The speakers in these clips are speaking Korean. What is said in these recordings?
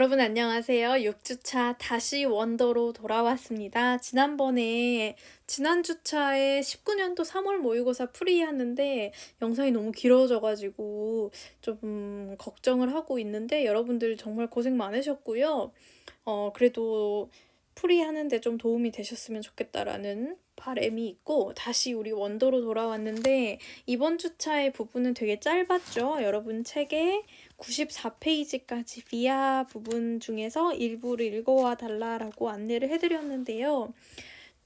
여러분 안녕하세요. 6주차 다시 원더로 돌아왔습니다. 지난 주차에 19년도 3월 모의고사 풀이하는데 영상이 너무 길어져가지고 좀 걱정을 하고 있는데 여러분들 정말 고생 많으셨고요. 그래도 풀이하는데 좀 도움이 되셨으면 좋겠다라는 바람이 있고 다시 우리 원더로 돌아왔는데 이번 주차의 부분은 되게 짧았죠. 여러분 책에 94페이지까지 비아 부분 중에서 일부를 읽어와 달라라고 안내를 해드렸는데요.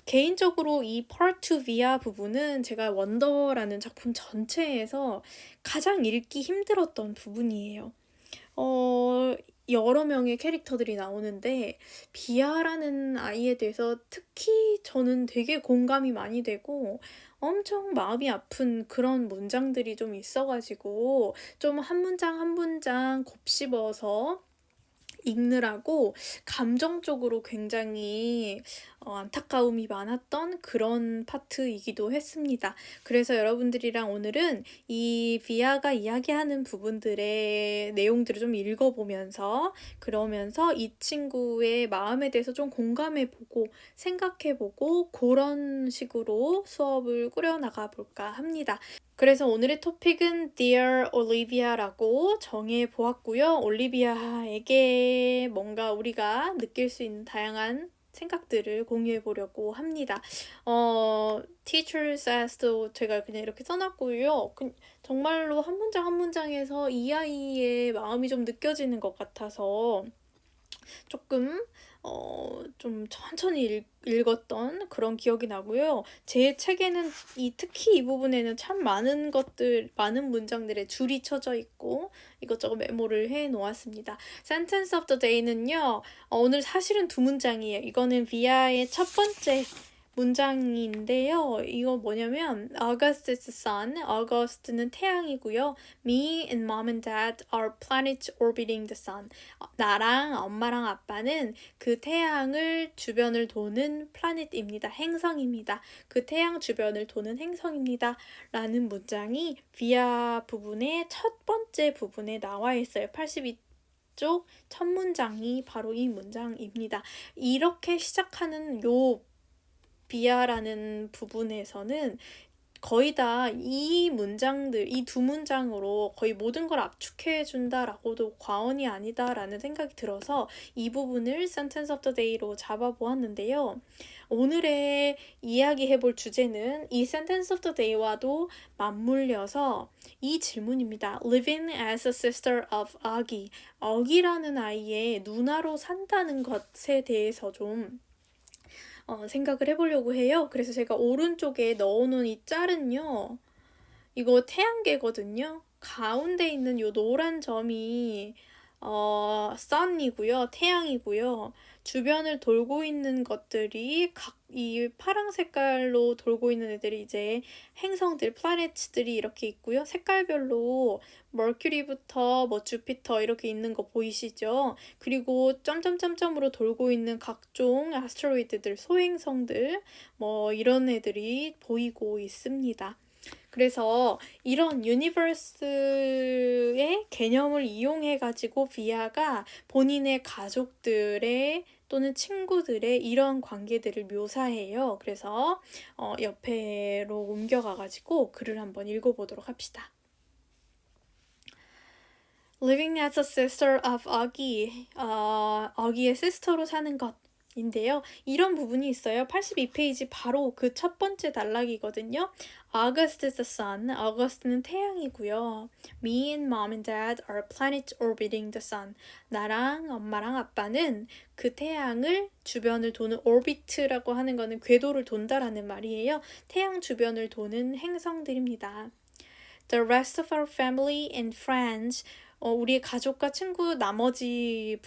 개인적으로 이 Part 2 비아 부분은 제가 원더라는 작품 전체에서 가장 읽기 힘들었던 부분이에요. 여러 명의 캐릭터들이 나오는데 비아라는 아이에 대해서 특히 저는 되게 공감이 많이 되고 엄청 마음이 아픈 그런 문장들이 좀 있어가지고 좀 한 문장 한 문장 곱씹어서 읽느라고 감정적으로 굉장히 안타까움이 많았던 그런 파트이기도 했습니다. 그래서 여러분들이랑 오늘은 이 비아가 이야기하는 부분들의 내용들을 좀 읽어보면서 그러면서 이 친구의 마음에 대해서 좀 공감해보고 생각해보고 그런 식으로 수업을 꾸려나가 볼까 합니다. 그래서 오늘의 토픽은 Dear Olivia라고 정해보았고요. 올리비아에게 뭔가 우리가 느낄 수 있는 다양한 생각들을 공유해보려고 합니다. Teacher says도 제가 그냥 이렇게 써놨고요. 정말로 한 문장 한 문장에서 이 아이의 마음이 좀 느껴지는 것 같아서 조금 좀 천천히 읽었던 그런 기억이 나고요. 제 책에는 특히 이 부분에는 참 많은 문장들의 줄이 쳐져 있고 이것저것 메모를 해 놓았습니다. Sentence of the Day는요. 오늘 사실은 두 문장이에요. 이거는 비아의 첫 번째 문장인데요. 이거 뭐냐면 August is the sun. August는 태양이고요. Me and mom and dad are planets orbiting the sun. 나랑 엄마랑 아빠는 그 태양을 주변을 도는 플라닛입니다. 행성입니다. 그 태양 주변을 도는 행성입니다. 라는 문장이 비아 부분의 첫 번째 부분에 나와 있어요. 82쪽 첫 문장이 바로 이 문장입니다. 이렇게 시작하는 요 비아라는 부분에서는 거의 다 이 두 문장으로 거의 모든 걸 압축해준다라고도 과언이 아니다라는 생각이 들어서 이 부분을 Sentence of the Day로 잡아보았는데요. 오늘의 이야기해볼 주제는 이 Sentence of the Day와도 맞물려서 이 질문입니다. Living as a sister of Augie. Augie라는 아이의 누나로 산다는 것에 대해서 좀 생각을 해보려고 해요. 그래서 제가 오른쪽에 넣어놓은 이 짤은요. 이거 태양계거든요. 가운데 있는 요 노란 점이 sun이고요. 태양이고요. 주변을 돌고 있는 것들이 이 파랑 색깔로 돌고 있는 애들이 이제 행성들, 플라넷들이 이렇게 있고요. 색깔별로 머큐리부터 주피터 이렇게 있는 거 보이시죠? 그리고 점점점점으로 돌고 있는 각종 아스테로이드들, 소행성들 이런 애들이 보이고 있습니다. 그래서 이런 유니버스의 개념을 이용해가지고 비아가 본인의 가족들의 또는 친구들의 이런 관계들을 묘사해요. 그래서 옆에로 옮겨가가지고 글을 한번 읽어보도록 합시다. Living as a sister of Augie. Augie의 시스터로 사는 것. 인데요. 이런 부분이 있어요. 82페이지 바로 그 첫 번째 단락이거든요. August is the sun. August는 태양이고요. Me and mom and dad are planets orbiting the sun. 나랑 엄마랑 아빠는 그 태양을 주변을 도는 orbit라고 하는 거는 궤도를 돈다라는 말이에요. 태양 주변을 도는 행성들입니다. The rest of our family and friends 우리의 가족과 나머지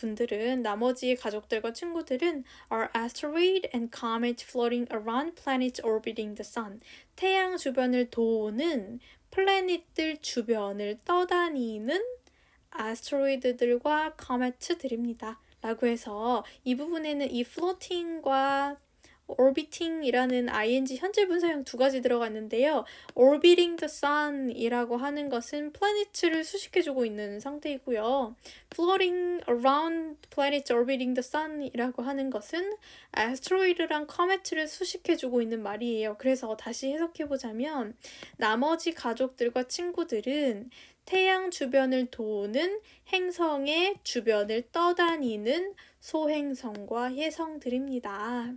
가족들과 친구들은 are asteroid and comet floating around planets orbiting the sun. 태양 주변을 도는 플래닛들 주변을 떠다니는 아스테로이드들과 코메트들입니다. 라고 해서 이 부분에는 이 floating과 orbiting이라는 ing 현재 분사형 두 가지 들어갔는데요. orbiting the sun이라고 하는 것은 planets를 수식해주고 있는 상태이고요. floating around planets orbiting the sun이라고 하는 것은 asteroid랑 comet를 수식해주고 있는 말이에요. 그래서 다시 해석해보자면 나머지 가족들과 친구들은 태양 주변을 도는 행성의 주변을 떠다니는 소행성과 혜성들입니다.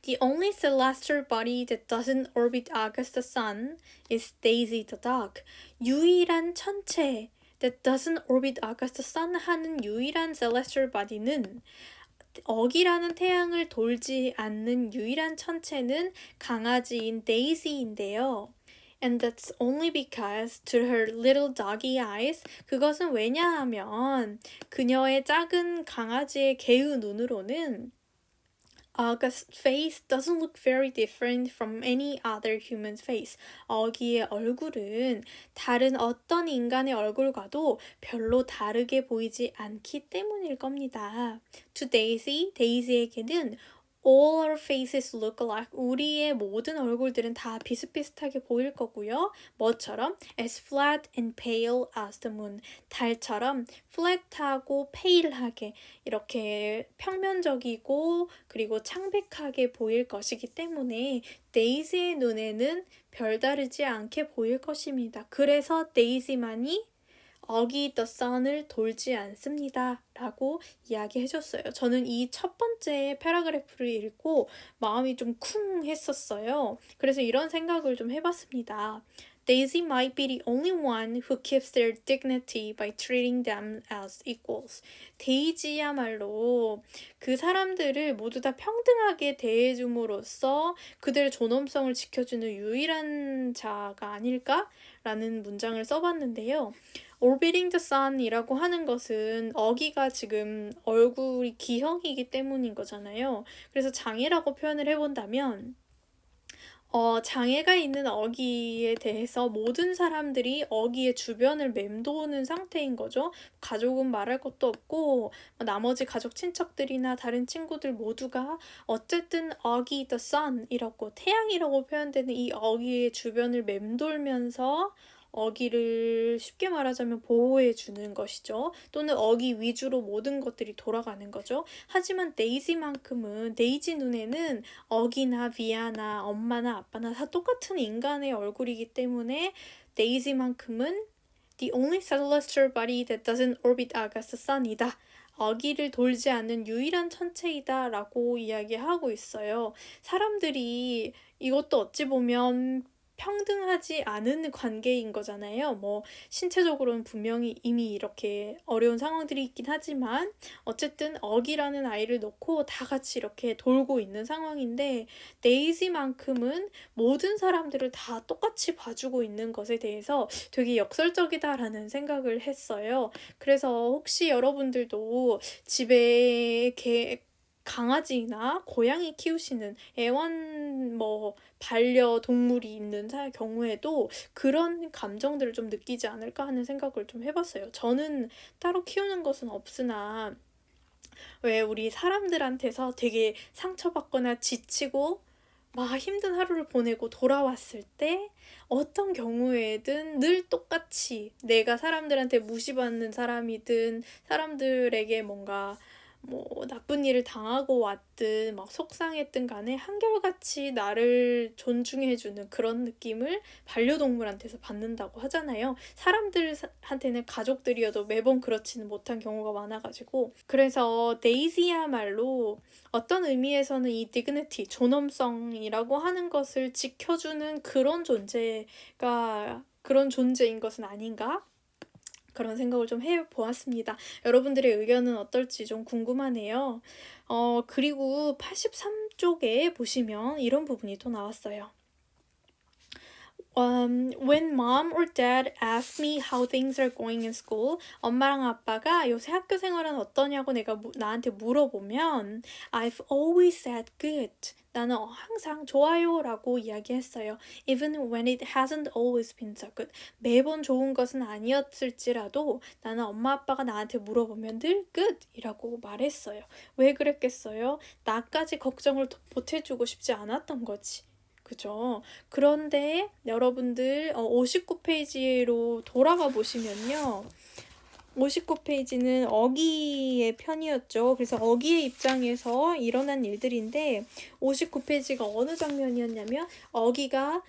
The only celestial body that doesn't orbit August the sun is Daisy the dog. 유일한 천체 that doesn't orbit August the sun 하는 유일한 celestial body는 어기라는 태양을 돌지 않는 유일한 천체는 강아지인 데이지인데요. And that's only because to her little doggy eyes, 그것은 왜냐하면 그녀의 작은 강아지의 개의 눈으로는 August's face doesn't look very different from any other human's face. 어기의 얼굴은 다른 어떤 인간의 얼굴과도 별로 다르게 보이지 않기 때문일 겁니다. To Daisy, 데이지에게는 all our faces look alike. 우리의 모든 얼굴들은 다 비슷비슷하게 보일 거고요. 뭐처럼? As flat and pale as the moon. 달처럼 flat하고 pale하게 이렇게 평면적이고 그리고 창백하게 보일 것이기 때문에 데이지의 눈에는 별다르지 않게 보일 것입니다. 그래서 데이지만이 어기 the sun을 돌지 않습니다. 라고 이야기해줬어요. 저는 이 첫 번째 패러그래프를 읽고 마음이 좀 쿵 했었어요. 그래서 이런 생각을 좀 해봤습니다. Daisy might be the only one who keeps their dignity by treating them as equals. 데이지야말로 그 사람들을 모두 다 평등하게 대해줌으로써 그들의 존엄성을 지켜주는 유일한 자가 아닐까라는 문장을 써봤는데요. Orbiting the sun이라고 하는 것은 어기가 지금 얼굴이 기형이기 때문인 거잖아요. 그래서 장애라고 표현을 해본다면 장애가 있는 어기에 대해서 모든 사람들이 어기의 주변을 맴도는 상태인 거죠. 가족은 말할 것도 없고 나머지 가족 친척들이나 다른 친구들 모두가 어쨌든 어기 the sun이라고 태양이라고 표현되는 이 어기의 주변을 맴돌면서 어기를 쉽게 말하자면 보호해 주는 것이죠. 또는 어기 위주로 모든 것들이 돌아가는 거죠. 하지만 데이지만큼은 데이지 눈에는 어기나 비아나 엄마나 아빠나 다 똑같은 인간의 얼굴이기 때문에 데이지만큼은 The only celestial body that doesn't orbit August sun이다. 어기를 돌지 않는 유일한 천체이다 라고 이야기하고 있어요. 사람들이 이것도 어찌 보면 평등하지 않은 관계인 거잖아요. 뭐 신체적으로는 분명히 이미 이렇게 어려운 상황들이 있긴 하지만 어쨌든 어기라는 아이를 놓고 다 같이 이렇게 돌고 있는 상황인데 데이지만큼은 모든 사람들을 다 똑같이 봐주고 있는 것에 대해서 되게 역설적이다라는 생각을 했어요. 그래서 혹시 여러분들도 집에 강아지나 고양이 키우시는 반려동물이 있는 경우에도 그런 감정들을 좀 느끼지 않을까 하는 생각을 좀 해봤어요. 저는 따로 키우는 것은 없으나 왜 우리 사람들한테서 되게 상처받거나 지치고 막 힘든 하루를 보내고 돌아왔을 때 어떤 경우에든 늘 똑같이 내가 사람들한테 무시받는 사람이든 사람들에게 뭔가 나쁜 일을 당하고 왔든 막 속상했든 간에 한결같이 나를 존중해주는 그런 느낌을 반려동물한테서 받는다고 하잖아요. 사람들한테는 가족들이어도 매번 그렇지는 못한 경우가 많아가지고 그래서 데이지야말로 어떤 의미에서는 이 디그니티, 존엄성이라고 하는 것을 지켜주는 그런 존재인 것은 아닌가? 그런 생각을 좀 해보았습니다. 여러분들의 의견은 어떨지 좀 궁금하네요. 그리고 83쪽에 보시면 이런 부분이 또 나왔어요. When mom or dad ask me how things are going in school, 엄마랑 아빠가 요새 학교 생활은 어떠냐고 나한테 물어보면 I've always said good. 나는 항상 좋아요라고 이야기했어요. Even when it hasn't always been so good. 매번 좋은 것은 아니었을지라도 나는 엄마 아빠가 나한테 물어보면 늘 끝이라고 말했어요. 왜 그랬겠어요? 나까지 걱정을 보태주고 싶지 않았던 거지. 그죠? 그런데 여러분들 59페이지로 돌아가 보시면요. 59페이지는 어기의 편이었죠. 그래서 어기의 입장에서 일어난 일들인데 59페이지가 어느 장면이었냐면 어기가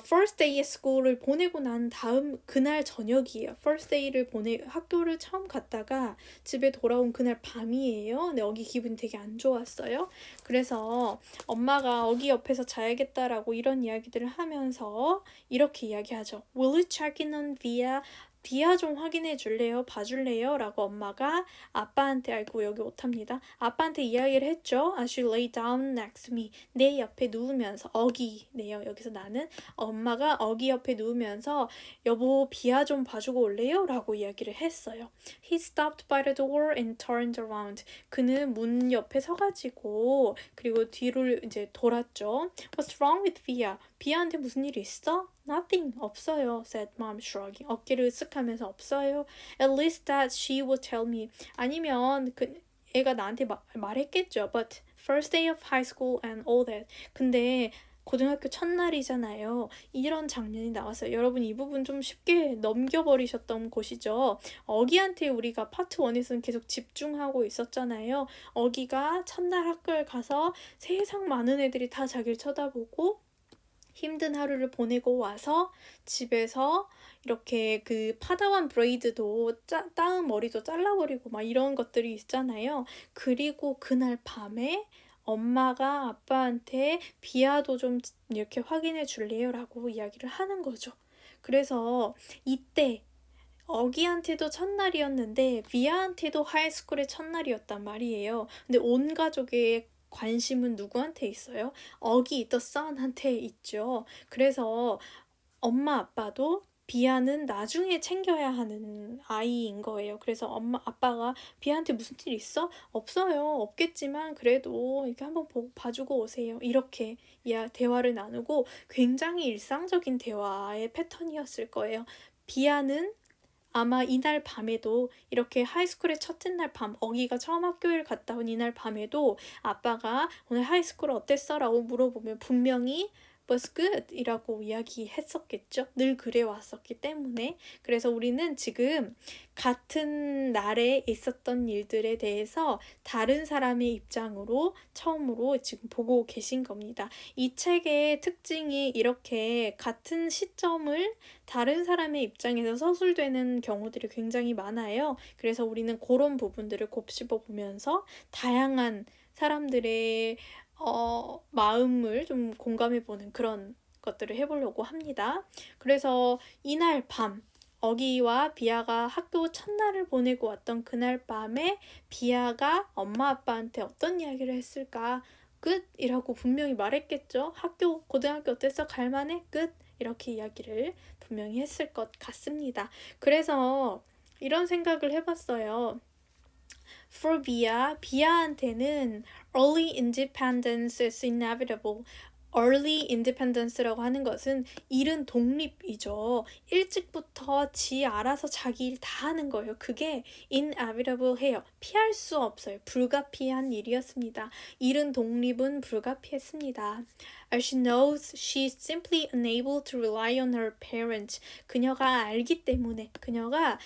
first day at school을 보내고 난 다음 그날 저녁이에요. first day를 학교를 처음 갔다가 집에 돌아온 그날 밤이에요. 근데 어기 기분이 되게 안 좋았어요. 그래서 엄마가 어기 옆에서 자야겠다라고 이런 이야기들을 하면서 이렇게 이야기하죠. Will you check in on Via? 비아 좀 확인해 줄래요? 봐줄래요? 라고 엄마가 아빠한테, 아이고 여기 오답니다. 아빠한테 이야기를 했죠. I should lay down next to me. 내 옆에 누우면서 어기네요. 여기서 나는 엄마가 어기 옆에 누우면서 여보 비아 좀 봐주고 올래요? 라고 이야기를 했어요. He stopped by the door and turned around. 그는 문 옆에 서가지고 그리고 뒤를 이제 돌았죠. What's wrong with Via? 비아한테 무슨 일 있어? Nothing. 없어요. said mom shrugging. 어깨를 으쓱하면서 없어요. At least that she would tell me. 아니면 애가 나한테 말했겠죠. But first day of high school and all that. 근데 고등학교 첫날이잖아요. 이런 장면이 나왔어요. 여러분 이 부분 좀 쉽게 넘겨버리셨던 곳이죠. 어기한테 우리가 파트 1에서는 계속 집중하고 있었잖아요. 어기가 첫날 학교에 가서 세상 많은 애들이 다 자기를 쳐다보고 힘든 하루를 보내고 와서 집에서 이렇게 그 파다완 브레이드도 따은 머리도 잘라버리고 막 이런 것들이 있잖아요. 그리고 그날 밤에 엄마가 아빠한테 비아도 좀 이렇게 확인해 줄래요? 라고 이야기를 하는 거죠. 그래서 이때 어기한테도 첫날이었는데 비아한테도 하이스쿨의 첫날이었단 말이에요. 근데 온 가족의 관심은 누구한테 있어요? 어기 the son한테 있죠. 그래서 엄마 아빠도 비아는 나중에 챙겨야 하는 아이인 거예요. 그래서 엄마 아빠가 비아한테 무슨 일 있어? 없어요. 없겠지만 그래도 이렇게 한번 봐주고 오세요. 이렇게 대화를 나누고 굉장히 일상적인 대화의 패턴이었을 거예요. 비아는 아마 이날 밤에도 이렇게 하이스쿨의 첫째 날 밤, 어기가 처음 학교를 갔다 온 이날 밤에도 아빠가 오늘 하이스쿨 어땠어? 라고 물어보면 분명히 was good 이라고 이야기했었겠죠. 늘 그래왔었기 때문에. 그래서 우리는 지금 같은 날에 있었던 일들에 대해서 다른 사람의 입장으로 처음으로 지금 보고 계신 겁니다. 이 책의 특징이 이렇게 같은 시점을 다른 사람의 입장에서 서술되는 경우들이 굉장히 많아요. 그래서 우리는 그런 부분들을 곱씹어 보면서 다양한 사람들의 마음을 좀 공감해보는 그런 것들을 해보려고 합니다. 그래서 이날 밤 어기와 비아가 학교 첫날을 보내고 왔던 그날 밤에 비아가 엄마 아빠한테 어떤 이야기를 했을까? 끝이라고 분명히 말했겠죠. 고등학교 어땠어? 갈만해? 끝. 이렇게 이야기를 분명히 했을 것 같습니다. 그래서 이런 생각을 해봤어요. For 비아한테는 early independence is inevitable. early independence라고 하는 것은 이른 독립이죠. 일찍부터 지 알아서 자기 일 다 하는 거예요. 그게 inevitable 해요. 피할 수 없어요. 불가피한 일이었습니다. 이른 독립은 불가피했습니다. As she knows she's simply unable to rely on her parents. 그녀가 알기 때문에 그녀가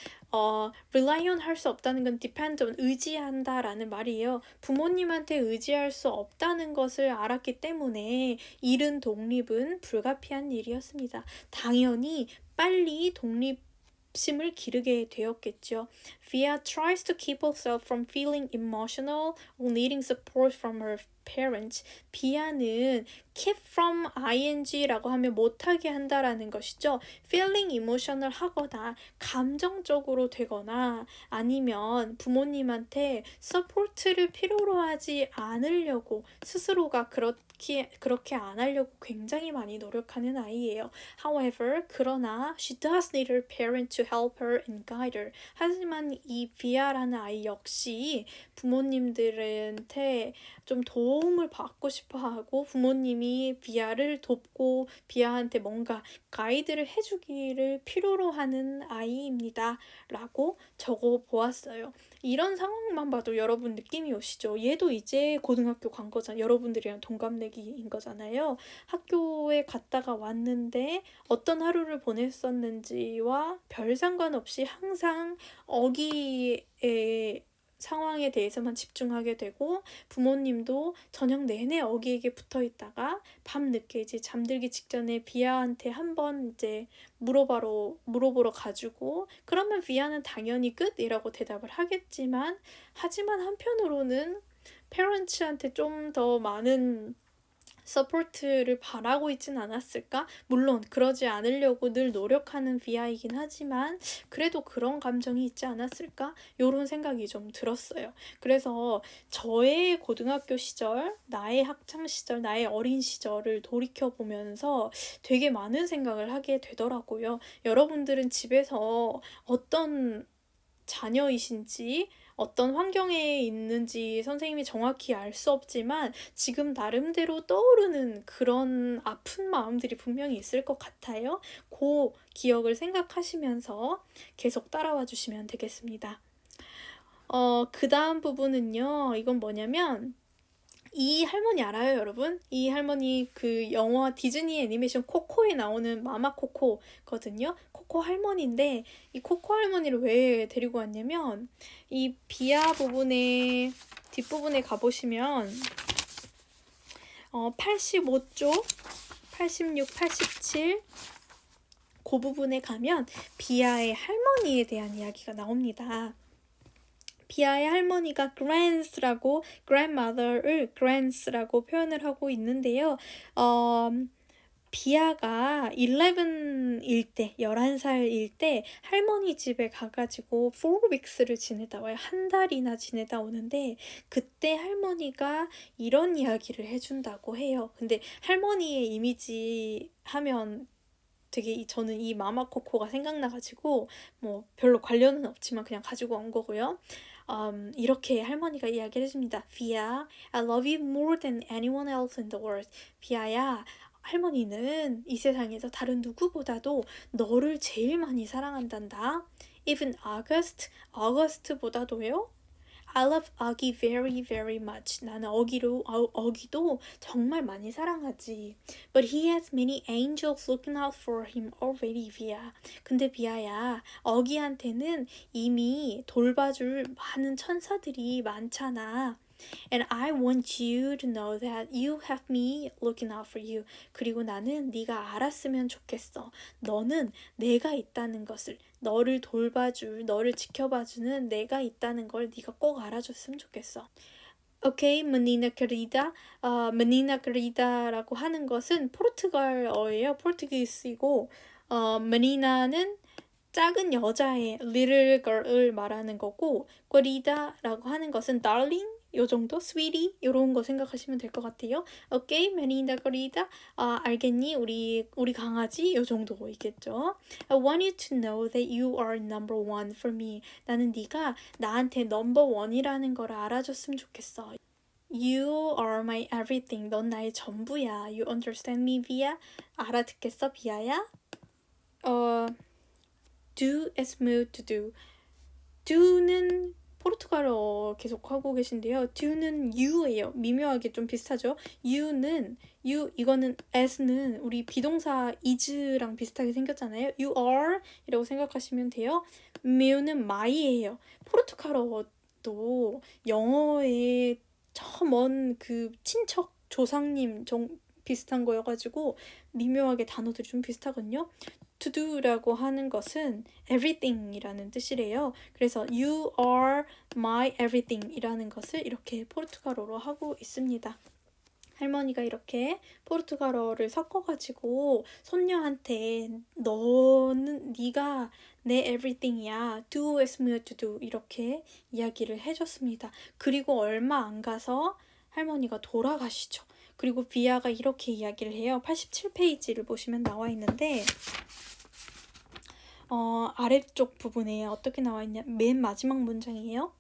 rely on 할 수 없다는 건 depend on 의지한다라는 말이에요. 부모님한테 의지할 수 없다는 것을 알았기 때문에 이른 독립은 불가피한 일이었습니다. 당연히 빨리 독립심을 기르게 되었겠죠. Via tries to keep herself from feeling emotional or needing support from her parents. 비아는 keep from ing라고 하면 못하게 한다라는 것이죠. feeling emotional 하거나 감정적으로 되거나 아니면 부모님한테 support를 필요로 하지 않으려고 스스로가 그렇게 안 하려고 굉장히 많이 노력하는 아이예요. However, 그러나 she does need her parent to help her and guide her. 하지만 이 비아라는 아이 역시 부모님들한테 좀 도움을 받고 싶어 하고 부모님이 비아를 돕고 비아한테 뭔가 가이드를 해주기를 필요로 하는 아이입니다. 라고 적어 보았어요. 이런 상황만 봐도 여러분 느낌이 오시죠? 얘도 이제 고등학교 간 거잖아요. 여러분들이랑 동갑내기인 거잖아요. 학교에 갔다가 왔는데 어떤 하루를 보냈었는지와 별 상관없이 항상 어기의 상황에 대해서만 집중하게 되고 부모님도 저녁 내내 어기에게 붙어 있다가 밤늦게 이제 잠들기 직전에 비아한테 한번 이제 물어보러 가지고 그러면 비아는 당연히 끝이라고 대답을 하겠지만 하지만 한편으로는 페런츠한테 좀 더 많은 서포트를 바라고 있진 않았을까? 물론 그러지 않으려고 늘 노력하는 비아이긴 하지만 그래도 그런 감정이 있지 않았을까? 요런 생각이 좀 들었어요. 그래서 저의 고등학교 시절, 나의 학창 시절, 나의 어린 시절을 돌이켜보면서 되게 많은 생각을 하게 되더라고요. 여러분들은 집에서 어떤 자녀이신지 어떤 환경에 있는지 선생님이 정확히 알 수 없지만 지금 나름대로 떠오르는 그런 아픈 마음들이 분명히 있을 것 같아요. 그 기억을 생각하시면서 계속 따라와 주시면 되겠습니다. 그 다음 부분은요. 이건 뭐냐면 이 할머니 알아요, 여러분? 이 할머니 그 영화 디즈니 애니메이션 코코에 나오는 마마 코코거든요. 코코 할머니인데 이 코코 할머니를 왜 데리고 왔냐면 이 비아 부분에 뒷부분에 가보시면 85쪽, 86, 87 그 부분에 가면 비아의 할머니에 대한 이야기가 나옵니다. 비아의 할머니가 grandmother를 grands라고 표현을 하고 있는데요. 비아가 11살일 때 할머니 집에 가가지고 4weeks를 지내다 와요. 한 달이나 지내다 오는데 그때 할머니가 이런 이야기를 해준다고 해요. 근데 할머니의 이미지 하면 되게 저는 이 마마코코가 생각나가지고 뭐 별로 관련은 없지만 그냥 가지고 온 거고요. 이렇게 할머니가 이야기를 해줍니다. 비아, I love you more than anyone else in the world. 비아야, 할머니는 이 세상에서 다른 누구보다도 너를 제일 많이 사랑한단다. Even August보다도요. I love Augie very, very much. 나는 어기도 정말 많이 사랑하지. But he has many angels looking out for him already, 비아. 근데 비아야, 어기한테는 이미 돌봐줄 많은 천사들이 많잖아. And I want you to know that you have me looking out for you. 그리고 나는 네가 알았으면 좋겠어. 너는 내가 있다는 것을, 너를 돌봐줄, 너를 지켜봐주는 내가 있다는 걸 네가 꼭 알아줬으면 좋겠어. 오케이, menina querida. menina querida라고 하는 것은 포르투갈어예요. 포르투기스이고 menina는 작은 여자의 little girl을 말하는 거고 querida라고 하는 것은 darling 요 정도, sweetie 요런 거 생각하시면 될 것 같아요. 오케이, menina querida. 알겠니? 우리 강아지 요 정도이겠죠. I want you to know that you are number one for me. 나는 네가 나한테 number one이라는 걸 알아줬으면 좋겠어. You are my everything. 넌 나의 전부야. You understand me, 비아? 알아듣겠어, 비아야? Do as moved to do. do는 포르투갈어 계속 하고 계신데요. do는 you예요. 미묘하게 좀 비슷하죠. 이거는 as는 우리 비동사 is랑 비슷하게 생겼잖아요. you are 이라고 생각하시면 돼요. mew는 my예요. 포르투갈어도 영어의 저 먼 그 친척 조상님 비슷한 거여가지고 미묘하게 단어들이 좀 비슷하거든요. to do라고 하는 것은 everything이라는 뜻이래요. 그래서 you are my everything이라는 것을 이렇게 포르투갈어로 하고 있습니다. 할머니가 이렇게 포르투갈어를 섞어가지고 손녀한테 너는 네가 내 everything이야. do as me to do 이렇게 이야기를 해줬습니다. 그리고 얼마 안 가서 할머니가 돌아가시죠. 그리고 비아가 이렇게 이야기를 해요. 87페이지를 보시면 나와 있는데 아래쪽 부분에 어떻게 나와 있냐? 맨 마지막 문장이에요.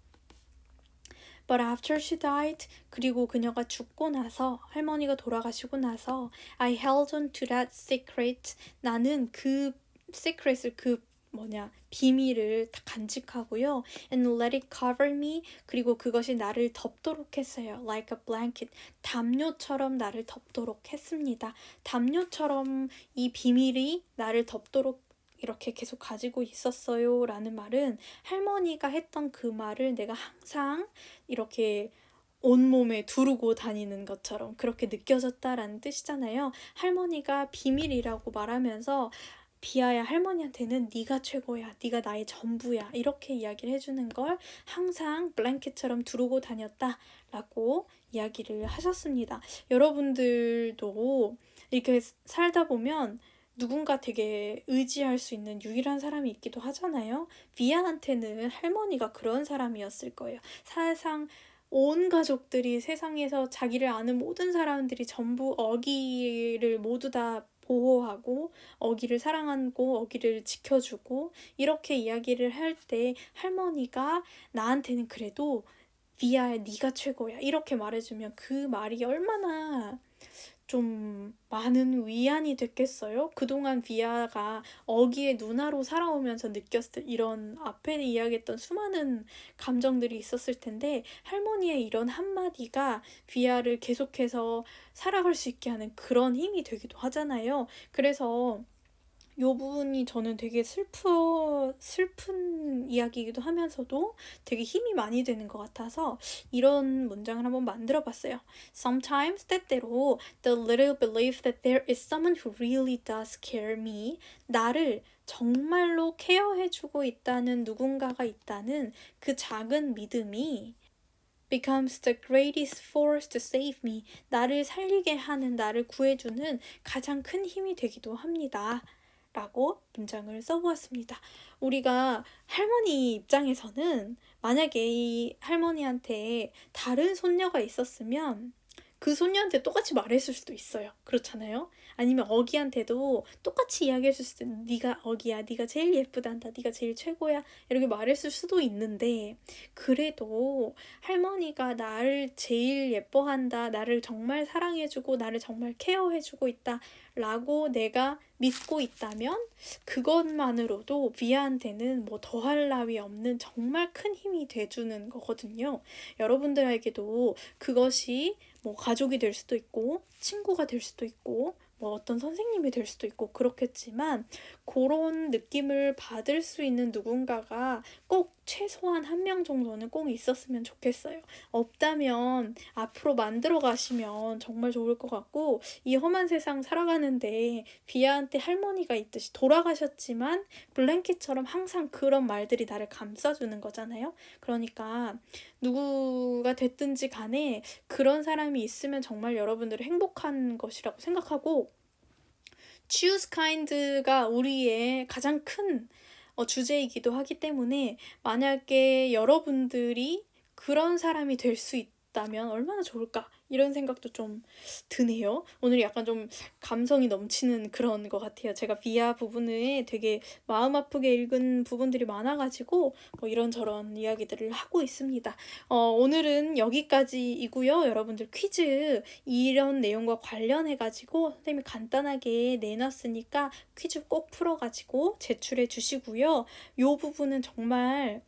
But after she died, 그리고 그녀가 죽고 나서, 할머니가 돌아가시고 나서 I held on to that secret. 나는 그 secret을, 비밀을 다 간직하고요. And let it cover me. 그리고 그것이 나를 덮도록 했어요. Like a blanket. 담요처럼 나를 덮도록 했습니다. 담요처럼 이 비밀이 나를 덮도록 이렇게 계속 가지고 있었어요 라는 말은 할머니가 했던 그 말을 내가 항상 이렇게 온몸에 두르고 다니는 것처럼 그렇게 느껴졌다라는 뜻이잖아요. 할머니가 비밀이라고 말하면서 비아야, 할머니한테는 네가 최고야, 네가 나의 전부야, 이렇게 이야기를 해주는 걸 항상 블랭켓처럼 두르고 다녔다라고 이야기를 하셨습니다. 여러분들도 이렇게 살다 보면 누군가 되게 의지할 수 있는 유일한 사람이 있기도 하잖아요. 비아한테는 할머니가 그런 사람이었을 거예요. 사실상 온 가족들이, 세상에서 자기를 아는 모든 사람들이 전부 어기를 모두 다 보호하고 어기를 사랑하고 어기를 지켜주고 이렇게 이야기를 할 때 할머니가 나한테는 그래도 비아야, 네가 최고야, 이렇게 말해주면 그 말이 얼마나 좀 많은 위안이 됐겠어요? 그동안 비아가 어기의 누나로 살아오면서 느꼈을 이런 앞에 이야기했던 수많은 감정들이 있었을 텐데 할머니의 이런 한마디가 비아를 계속해서 살아갈 수 있게 하는 그런 힘이 되기도 하잖아요. 그래서 요 부분이 저는 되게 슬픈 이야기이기도 하면서도 되게 힘이 많이 되는 것 같아서 이런 문장을 한번 만들어 봤어요. Sometimes, 때때로, the little belief that there is someone who really does care me, 나를 정말로 케어해주고 있다는 누군가가 있다는 그 작은 믿음이 becomes the greatest force to save me, 나를 살리게 하는, 나를 구해주는 가장 큰 힘이 되기도 합니다. 라고 문장을 써보았습니다. 우리가 할머니 입장에서는 만약에 이 할머니한테 다른 손녀가 있었으면 그 손녀한테 똑같이 말했을 수도 있어요. 그렇잖아요? 아니면 어기한테도 똑같이 이야기했을 수도 있는데 네가 어기야, 네가 제일 예쁘단다, 네가 제일 최고야, 이렇게 말했을 수도 있는데 그래도 할머니가 나를 제일 예뻐한다, 나를 정말 사랑해주고 나를 정말 케어해주고 있다 라고 내가 믿고 있다면 그것만으로도 비아한테는 뭐 더할 나위 없는 정말 큰 힘이 돼주는 거거든요. 여러분들에게도 그것이 뭐 가족이 될 수도 있고 친구가 될 수도 있고 뭐 어떤 선생님이 될 수도 있고 그렇겠지만 그런 느낌을 받을 수 있는 누군가가 꼭 최소한 한 명 정도는 꼭 있었으면 좋겠어요. 없다면 앞으로 만들어 가시면 정말 좋을 것 같고 이 험한 세상 살아가는데 비아한테 할머니가 있듯이 돌아가셨지만 블랭킷처럼 항상 그런 말들이 나를 감싸주는 거잖아요. 그러니까 누구가 됐든지 간에 그런 사람이 있으면 정말 여러분들은 행복한 것이라고 생각하고 Choose Kind가 우리의 가장 큰 주제이기도 하기 때문에 만약에 여러분들이 그런 사람이 될 수 있다면 얼마나 좋을까 이런 생각도 좀 드네요. 오늘 약간 좀 감성이 넘치는 그런 것 같아요. 제가 비아 부분에 되게 마음 아프게 읽은 부분들이 많아가지고 뭐 이런저런 이야기들을 하고 있습니다. 오늘은 여기까지이고요. 여러분들 퀴즈 이런 내용과 관련해가지고 선생님이 간단하게 내놨으니까 퀴즈 꼭 풀어가지고 제출해 주시고요. 요 부분은 정말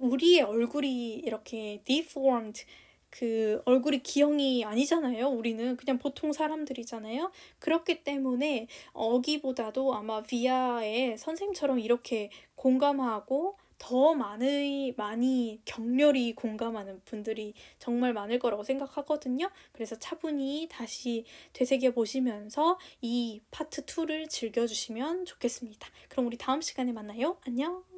우리의 얼굴이 이렇게 deformed, 그 얼굴이 기형이 아니잖아요. 우리는 그냥 보통 사람들이잖아요. 그렇기 때문에 어기보다도 아마 비아의 선생님처럼 이렇게 공감하고 더 많이 격렬히 공감하는 분들이 정말 많을 거라고 생각하거든요. 그래서 차분히 다시 되새겨보시면서 이 파트 2를 즐겨주시면 좋겠습니다. 그럼 우리 다음 시간에 만나요. 안녕!